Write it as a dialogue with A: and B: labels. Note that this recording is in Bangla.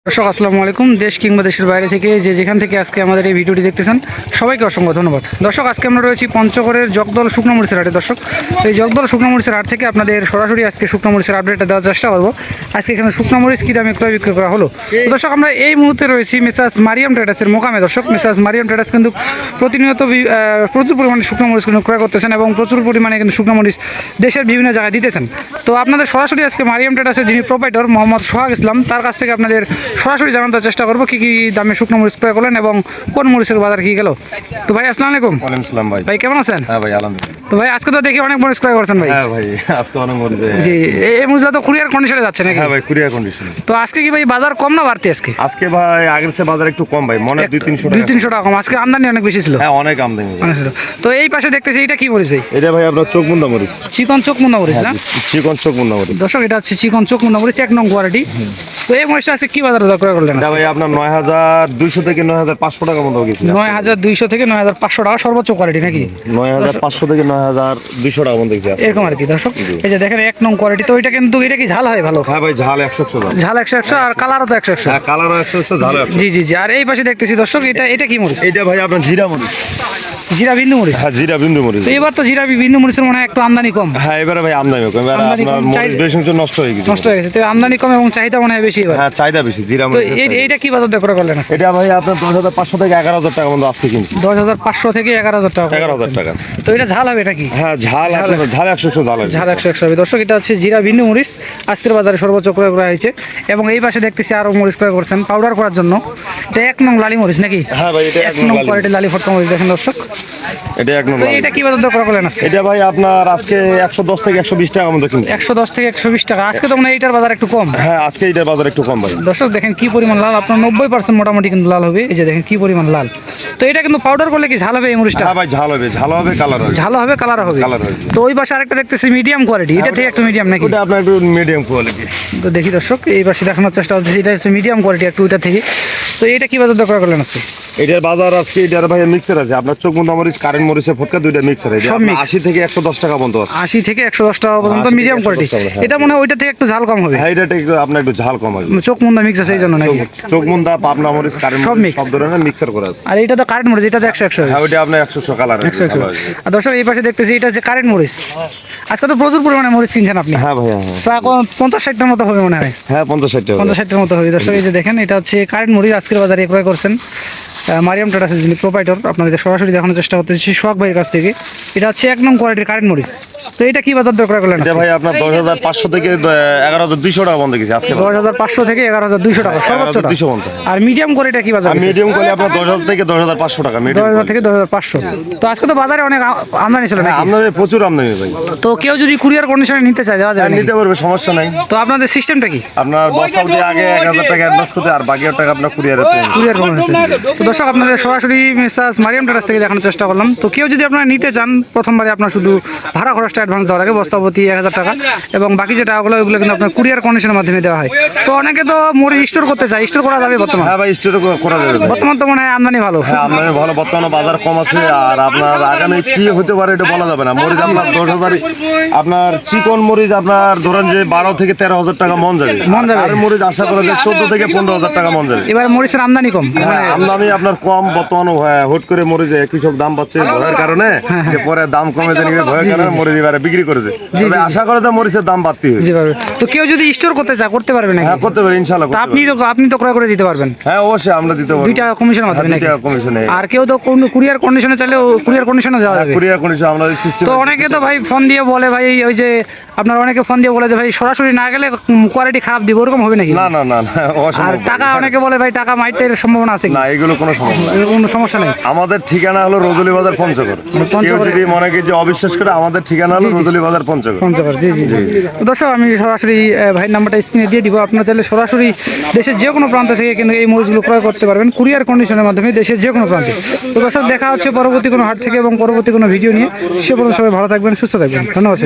A: দর্শক আসসালামু আলাইকুম। দেশ কিংবা দেশের বাইরে থেকে যেখান থেকে আজকে আমাদের এই ভিডিওটি দেখতেছেন সবাইকে অসংখ্য ধন্যবাদ। দর্শক আজকে আমরা রয়েছি পঞ্চগড়ের জগদল শুকনো মরিচের হাটে। দর্শক এই জগদল শুকনো মরিচের হাট থেকে আপনাদের সরাসরি আজকে শুকনো মরিচের আপডেটটা দেওয়ার চেষ্টা করবো। আজকে এখানে শুকনো মরিচ কী দামে ক্রয় বিক্রয় করা হলো। দর্শক আমরা এই মুহূর্তে রয়েছি মেসার্স মারিয়াম ট্রেডার্সের মোকামে। দর্শক মেসার্স মারিয়াম ট্রেডার্স কিন্তু প্রতিনিয়ত প্রচুর পরিমাণে শুকনো মরিচ কিন্তু ক্রয় করতেছেন এবং প্রচুর পরিমাণে কিন্তু শুকনো মরিচ দেশের বিভিন্ন জায়গায় দিতেছেন। তো আপনাদের সরাসরি আজকে মারিয়াম ট্রেডার্সের যিনি প্রোপাইটর মোহাম্মদ সোহাগ ইসলাম তার কাছ থেকে আপনাদের সরাসরি জানানোর চেষ্টা করবো কী কী দামে শুকনো মরিচ ক্রয় করলেন এবং কোন মরিচের বাজার কী গেল। তো ভাই আসসালামু আলাইকুম।
B: ওয়ালাইকুম আসসালাম ভাই।
A: ভাই কেমন আছেন?
B: হ্যাঁ ভাই আলহামদুলিল্লাহ।
A: তো ভাই আজকে তো দেখি অনেক মরিচ ক্রয় করছেন ভাই।
B: হ্যাঁ ভাই আজকে অনেক মরিচ।
A: জি এই মরিচটা তো কুরিয়ার কন্ডিশনে যাচ্ছে নাকি?
B: হ্যাঁ ভাই কুরিয়ার কন্ডিশনে।
A: তো আজকে কি ভাই বাজার কম না বাড়তি আজকে?
B: আজকে ভাই আগের চেয়ে বাজার একটু কম ভাই, মনে হয় 200-300 টাকা।
A: 200-300 টাকা কম। আজকে আমদানি অনেক বেশি ছিল।
B: হ্যাঁ অনেক আমদানি
A: ছিল। তো এই পাশে দেখতেছি এটা কি মরিচ ভাই?
B: এটা ভাই আপনার চোখমুন্দা মরিচ,
A: চিকন চোখ মুন্না মরিচ না?
B: চিকন চোখমুন্দা মরিচ।
A: দর্শক এটা হচ্ছে চিকন চোখ মুন্না মরিচ 1 নং কোয়ালিটি। তো এই মরিচটা আজকে কি বাজারে ক্রয় করলেন?
B: এটা ভাই আপনার 9200 থেকে 9500 টাকা মতো গেছে।
A: 9200 থেকে 9500 টাকা সর্বোচ্চ কোয়ালিটি নাকি?
B: 9500 থেকে 9200 টাকা মতো গেছে
A: এরকম আর কি। দর্শক এই যে দেখেন 1 নং কোয়ালিটি। তো এটা কিন্তু এটা কি ঝাল হয় ভালো?
B: হ্যাঁ ভাই ঝাল 100
A: ঝাল 100 আর কালারও তো 100।
B: হ্যাঁ কালারও 100 ঝাল 100।
A: জি জি জি। আর এই পাশে দেখতেছি দর্শক এটা কি মরিচ?
B: এটা ভাই আপনার জিরা মরিচ।
A: জিরা বিন্দু মরিচ।
B: হ্যাঁ জিরা বিন্দু মরিচ।
A: তো এবার তো জিরা বিন্দু মরিচের মনে হয় একটু আমদানি কম।
B: হ্যাঁ এবারে ভাই আমদানি কম, এবারে
A: আমদানি
B: আপনার
A: কম,
B: মরিচ বেশি নষ্ট হয়ে গেছে।
A: নষ্ট হয়ে গেছে। তো আমদানি কম এবং চাহিদা মনে হয় বেশি এবার।
B: হ্যাঁ চাহিদা বেশি জিরা
A: তো
B: মরিচ।
A: এইটা কি বাজার ক্রয় করলেন আজকে?
B: এটা ভাই আপনার 10500 থেকে 11000 টাকা মতো আজকে কিনছি।
A: 10500 থেকে 11000 টাকা।
B: 11000 টাকা।
A: তো এটা ঝাল হবে এটা কি?
B: হ্যাঁ ঝাল 100 ঝাল
A: ঝাল 100 হবে। দর্শক এটা হচ্ছে জিরা বিন্দু মরিচ আজকের বাজারে সর্বোচ্চ ক্রয় করা হয়েছে। এবং এই পাশে দেখতেছি আরো মরিচ ক্রয় করছেন পাউডার করার জন্য। এটা 1 নং লালি মরিচ নাকি?
B: হ্যাঁ ভাই এটা
A: 1 নং কোয়ালিটি লালি ফটকা মরিচ দেখেন দর্শক।
B: এটা 1
A: তো
B: নম্বর।
A: এটা কি বাজার ক্রয় করলেন আজকে?
B: এটা ভাই আপনার আজকে 110 থেকে 120 টাকা মতো কিনছি।
A: 110 থেকে 120 টাকা। আজকে তো মনে হয় এইটার বাজার একটু কম।
B: হ্যাঁ আজকে এটার বাজার একটু কম ভাই।
A: দর্শক দেখেন কি পরিমাণ লাল, আপনার 90% মোটামুটি কিন্তু লাল হবে। এই যে দেখেন কি পরিমাণ লাল। তো এটা কিন্তু পাউডার করলে কি ঝাল হবে এই মরিচটা?
B: হ্যাঁ ভাই ঝাল হবে কালার হবে।
A: ঝাল হবে কালার হবে।
B: কালার হবে।
A: তো ওই পাশে আরেকটা দেখতেছি মিডিয়াম কোয়ালিটি। এটা ঠিক একটু মিডিয়াম নাকি?
B: ওটা আপনার একটু মিডিয়াম কোয়ালিটি।
A: তো দেখি দর্শক এই পাশে দেখানোর চেষ্টা করতেছি। এটা হচ্ছে মিডিয়াম কোয়ালিটি একটু ওইটা থেকে। তো এটা কি বাজার ক্রয় করলেন আজকে?
B: এটার বাজার আজকে এটার ভাই মিক্সার আছে আপনার চোখমুন্দা মরিচ কারেন্ট মরিচের ফটকা দুইটা মিক্সার আছে।
A: সব mix।
B: 80 থেকে 110 টাকা পর্যন্ত আছে।
A: 80 থেকে 110 টাকা পর্যন্ত
B: 80 থেকে
A: মিডিয়াম কোয়ালিটি।
B: 110 টাকা, হ্যাঁ।
A: এটা মনে হয় ওইটা থেকে একটু ঝাল কম হবে।
B: হ্যাঁ এটা একটু আপনার একটু ঝাল কম হবে।
A: চোখ মুন্দা মিক্স আছে এই জন্য নাকি?
B: চোখমুন্দা পাবনা মরিচ কারেন্ট
A: সব
B: মরিচ
A: mix।
B: সব ধরনের মিক্সার করা আছে।
A: আর এটা তো কারেন্ট মরিচ, এটা তো 100 হবে।
B: হ্যাঁ ওইটা আপনার 100 কালার
A: 100। আর দর্শক এই পাশে দেখতেছি এটা হচ্ছে কারেন্ট মরিচ। আজকে তো প্রচুর পরিমাণে মরিচ কিনছেন আপনি।
B: হ্যাঁ ভাই হ্যাঁ
A: প্রায় 50-60টার মতো হবে মনে হয়।
B: হ্যাঁ 50-60 টাকা
A: 50-60টার মতো হবে। দর্শক এই যে দেখেন এটা হচ্ছে কারেন্ট মরিচ আজকের বাজারে ক্রয় করছেন মারিয়াম ট্রেডার্সের যিনি প্রোপাইটর। আপনাদের সরাসরি দেখানোর চেষ্টা করতেছি সোহাগ ভাইয়ের কাছ থেকে। এটা হচ্ছে 1 নং কোয়ালিটির কারেন্ট মরিচ। তো এটা কি বাজার ক্রয় করলেন?
B: এটা ভাই আপনার 10500 থেকে 11200 টাকা বন্ধ গেছে আজকে।
A: 10500 থেকে 11200 টাকা সর্বোচ্চ।
B: 11200 বন্ধ।
A: আর মিডিয়াম কোয়ালিটি কি বাজার?
B: মিডিয়াম কোয়ালিটি আপনার 10000 থেকে 10500 টাকা মিডিয়াম।
A: 10000 থেকে 10500। তো আজকে তো বাজারে অনেক আমদানি ছিল নাকি?
B: আমদানি প্রচুর আমদানি ভাই।
A: তো কেউ যদি কুরিয়ার কন্ডিশনে নিতে চায় দেওয়া যাবে নাকি?
B: নিতে পারবে সমস্যা নাই।
A: তো আপনাদের সিস্টেমটা কি?
B: আপনার বস্তা দিয়ে আগে 1000 টাকা অ্যাডভান্স করতে আর বাকি টাকা আপনার কুরিয়ারে
A: কুরিয়ার কন্ডিশন। তো দর্শক আপনাদের সরাসরি মেসার্স মারিয়াম ট্রেডার্স থেকে দেখানোর চেষ্টা করলাম। তো কেউ যদি আপনারা নিতে চান প্রথমবারে আপনার শুধু ভাড়া খরচটা অ্যাডভান্স দেওয়া লাগে বস্তাপতি 1000 টাকা এবং বাকি যে টাকাগুলো ওইগুলো কিন্তু আপনার কুরিয়ার কন্ডিশনের মাধ্যমে দেওয়া হয়। তো অনেকে তো মরিচ স্টোর করতে চায়, স্টোর করা যাবে বর্তমানে?
B: হ্যাঁ ভাই স্টোর করা যাবে ভাই।
A: বর্তমান তো মনে হয় আমদানি ভালো।
B: হ্যাঁ আমদানি ভালো, বর্তমানে বাজার কম আছে। আর আপনার আগামী কি হতে পারে এটা বলা যাবে না। মরিচ আপনার 10000 আপনার চিকন মরিচ আপনার ধরেন যে 12 থেকে 13000 টাকা মন যাবে। আর মরিচ আশা করা যায় 14 থেকে 15000 টাকা মন যাবে।
A: এবার মরিচের আমদানি কম।
B: হ্যাঁ আমদানি আপনার কম বর্তমানে হুট করে মরিচ কৃষক দাম পাচ্ছে ভয়ের কারণে, যে পরে দাম কমে দেন ভয়ের কারণে মরিচ এবারে বিক্রি করে দেয়। তবে আশা করে যে মরিচের দাম বাড়তি হবে।
A: জি পারবে। তো কেউ যদি স্টোর করতে চায় করতে পারবে নাকি?
B: হ্যাঁ করতে পারে ইনশাআল্লাহ।
A: আপনি তো ক্রয় করে দিতে পারবেন।
B: হ্যাঁ অবশ্যই আমরা দিতে পারবো।
A: 2 টাকা কমিশনের মাধ্যমে নাকি?
B: 2 টাকা কমিশনে।
A: আর কেউ তো কোন কুরিয়ার কন্ডিশনে চাইলে কুরিয়ার কন্ডিশনে দেওয়া যাবে।
B: কুরিয়ার কন্ডিশন আমরা সিস্টেম।
A: তো অনেকে তো ভাই ফোন দিয়ে বলে ভাই ওই যে আপনার অনেকে ফোন দিয়ে বলে যে ভাই সরাসরি না গেলে কোয়ালিটি খারাপ দিব, ওরকম হবে নাকি?
B: না না না না
A: আর
B: অসম্ভব।
A: টাকা অনেকে বলে ভাই টাকা মাইটের সম্ভাবনা আছে কি?
B: না এগুলো কোনো সমস্যা না।
A: কোনো সমস্যা নেই।
B: আমাদের ঠিকানা হলো রজলি বাজার পঞ্চগড়। কেউ যদি মনে করে যে অবিশ্বাস করে, আমাদের ঠিকানা হলো রজলি বাজার পঞ্চগড়।
A: জি জি জি। দর্শক আমি সরাসরি ভাইয়ের নাম্বারটা স্ক্রিনে দিয়ে দিব। আপনারা চাইলে সরাসরি দেশের যে কোনো প্রান্ত থেকে কিন্তু এই মরিচগুলো ক্রয় করতে পারবেন কুরিয়ার কন্ডিশনের মাধ্যমে দেশের যে কোনো প্রান্তে। তো দর্শক দেখা হচ্ছে পরবর্তী কোনো হাট থেকে এবং পরবর্তী কোনো ভিডিও নিয়ে। সে পর্যন্ত সবাই ভালো থাকবেন, সুস্থ থাকবেন। ধন্যবাদ।